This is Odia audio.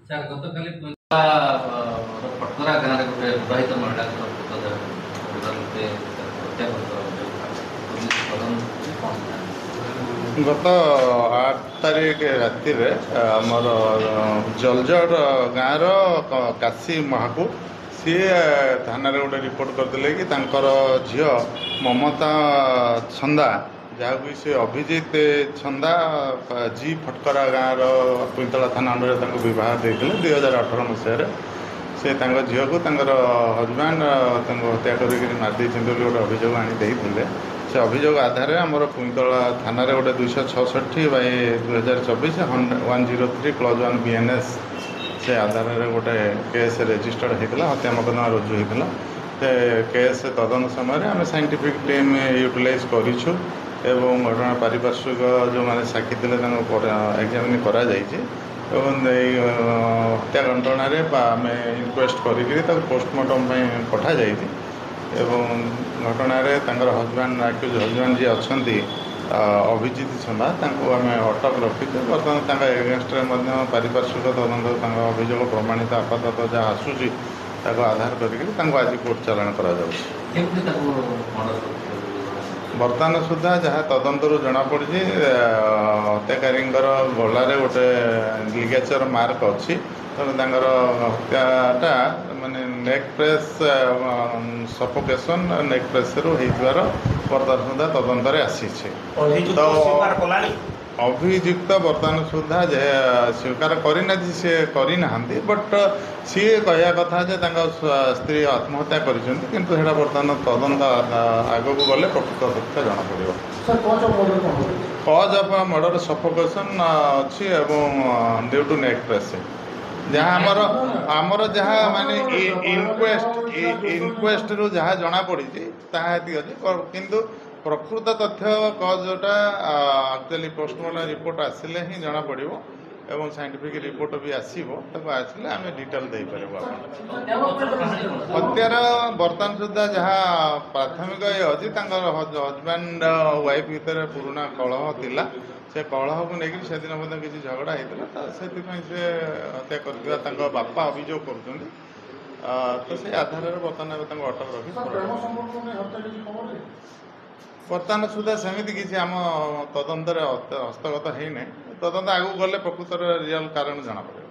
ସାର୍ ଗତକାଲି ପଟକରା ଗାଁରେ ଗୋଟେ ବିବାହିତ ମହିଳାଙ୍କର ହତ୍ୟା ଗତ 8 ତାରିଖ ରାତିରେ ଆମର ଜଲଜଡ଼ ଗାଁର କାଶୀ ମହାକୁ ସିଏ ଥାନାରେ ଗୋଟେ ରିପୋର୍ଟ କରିଥିଲେ କି ତାଙ୍କର ଝିଅ ମମତା ଛନ୍ଦା, ଯାହାକୁ ସେ ଅଭିଜିତ ଛନ୍ଦା ଜି ଫଟକରା ଗାଁର କୁଇନ୍ତଳା ଥାନା ଅଣ୍ଡରରେ ତାଙ୍କୁ ବିବାହ ଦେଇଥିଲେ 2018 ମସିହାରେ। ସେ ତାଙ୍କ ଝିଅକୁ ତାଙ୍କର ହଜବ୍ୟାଣ୍ଡ ତାଙ୍କୁ ହତ୍ୟା କରିକି ମାରିଦେଇଛନ୍ତି ବୋଲି ଗୋଟେ ଅଭିଯୋଗ ଆଣି ଦେଇଥିଲେ। ସେ ଅଭିଯୋଗ ଆଧାରରେ ଆମର କୁଇନ୍ତଳା ଥାନାରେ ଗୋଟେ 266/2024 103 କ୍ଲଜ୍ 1 BNS ସେ ଆଧାରରେ ଗୋଟେ କେସ୍ ରେଜିଷ୍ଟର୍ଡ ହୋଇଥିଲା, ହତ୍ୟା ମକଦ୍ଦମା ରୁଜୁ ହୋଇଥିଲା। ସେ କେସ୍ ତଦନ୍ତ ସମୟରେ ଆମେ ସାଇଣ୍ଟିଫିକ୍ ଟିମ୍ ୟୁଟିଲାଇଜ୍ କରିଛୁ ଏବଂ ଘଟଣା ପାରିପାର୍ଶ୍ୱିକ ଯେଉଁମାନେ ସାକ୍ଷୀ ଥିଲେ ତାଙ୍କୁ ଏକ୍ଜାମିନ୍ କରାଯାଇଛି ଏବଂ ଏଇ ହତ୍ୟା ଘଟଣାରେ ଆମେ ଇନକ୍ୱେଷ୍ଟ କରିକି ତାକୁ ପୋଷ୍ଟମର୍ଟମ୍ ପାଇଁ ପଠାଯାଇଛି ଏବଂ ଘଟଣାରେ ତାଙ୍କର ହଜବ୍ୟାଣ୍ଡ ହଜବ୍ୟାଣ୍ଡ ଯିଏ ଅଛନ୍ତି ଅଭିଜିତ ଛନ୍ଦା, ତାଙ୍କୁ ଆମେ ଅଟକ ରଖିଛୁ। ବର୍ତ୍ତମାନ ତାଙ୍କ ଏଗେନଷ୍ଟରେ ମଧ୍ୟ ପାରିପାର୍ଶ୍ୱିକ ତଦନ୍ତ ତାଙ୍କ ଅଭିଯୋଗ ପ୍ରମାଣିତ ଆପାତତଃ ଯାହା ଆସୁଛି ତାକୁ ଆଧାର କରିକି ତାଙ୍କୁ ଆଜି କୋର୍ଟ ଚାଲାଣ କରାଯାଉଛି। ବର୍ତ୍ତମାନ ସୁଦ୍ଧା ଯାହା ତଦନ୍ତରୁ ଜଣାପଡ଼ିଛି ହତ୍ୟାକାରୀଙ୍କର ଗଳାରେ ଗୋଟେ ଲିଗେଚର ମାର୍କ ଅଛି, ତେଣୁ ତାଙ୍କର ହତ୍ୟାଟା ମାନେ ନେକ୍ ପ୍ରେସ୍ ସଫୋକେସନ୍ ନେକ୍ ପ୍ରେସ୍ରୁ ହେଇଥିବାର ବର୍ତ୍ତମାନ ସୁଦ୍ଧା ତଦନ୍ତରେ ଆସିଛି। ତ ଅଭିଯୁକ୍ତ ବର୍ତ୍ତମାନ ସୁଦ୍ଧା ଯେ ସ୍ୱୀକାର କରିନାହାନ୍ତି, ସିଏ କରିନାହାନ୍ତି, ବଟ୍ ସିଏ କହିବା କଥା ଯେ ତାଙ୍କ ସ୍ତ୍ରୀ ଆତ୍ମହତ୍ୟା କରିଛନ୍ତି, କିନ୍ତୁ ସେଇଟା ବର୍ତ୍ତମାନ ତଦନ୍ତ ଆଗକୁ ଗଲେ ପ୍ରକୃତ ସତ୍ୟ ଜଣାପଡ଼ିବ। କଜ୍ ଅଫ୍ ମର୍ଡର ସଫୋକେସନ୍ ଅଛି ଏବଂ ଡ୍ୟୁ ଟୁ ନେକ୍ ପ୍ରେସିଂ, ଯାହା ଆମର ଯାହା ମାନେ ଇନକ୍ୱେଷ୍ଟରୁ ଯାହା ଜଣାପଡ଼ିଛି ତାହା ଏତିକି ଅଛି, କିନ୍ତୁ ପ୍ରକୃତ ତଥ୍ୟ କଜ୍ଟା ଆକ୍ଚୁଆଲି ପୋଷ୍ଟମର୍ଟମ୍ ରିପୋର୍ଟ ଆସିଲେ ହିଁ ଜଣାପଡ଼ିବ ଏବଂ ସାଇଣ୍ଟିଫିକ୍ ରିପୋର୍ଟ ବି ଆସିବ, ତାକୁ ଆସିଲେ ଆମେ ଡିଟେଲ୍ ଦେଇପାରିବୁ। ହତ୍ୟାର ବର୍ତ୍ତମାନ ସୁଦ୍ଧା ଯାହା ପ୍ରାଥମିକ ଅଛି, ତାଙ୍କର ହଜବ୍ୟାଣ୍ଡ ୱାଇଫ୍ ଭିତରେ ପୁରୁଣା କଳହ ଥିଲା। ସେ କଳହକୁ ନେଇକି ସେଦିନ ମଧ୍ୟ କିଛି ଝଗଡ଼ା ହେଇଥିଲା, ତ ସେଥିପାଇଁ ସେ ହତ୍ୟା କରିଥିବା ତାଙ୍କ ବାପା ଅଭିଯୋଗ କରୁଛନ୍ତି। ତ ସେଇ ଆଧାରରେ ବର୍ତ୍ତମାନ ଏବେ ତାଙ୍କୁ ଅଟକ ରଖି ବର୍ତ୍ତମାନ ସୁଦ୍ଧା ସେମିତି କିଛି ଆମ ତଦନ୍ତରେ ହସ୍ତଗତ ହେଇନାହିଁ। ତଦନ୍ତ ଆଗକୁ ଗଲେ ପ୍ରକୃତରେ ରିଅଲ୍ କାରଣ ଜଣାପଡ଼ିବ।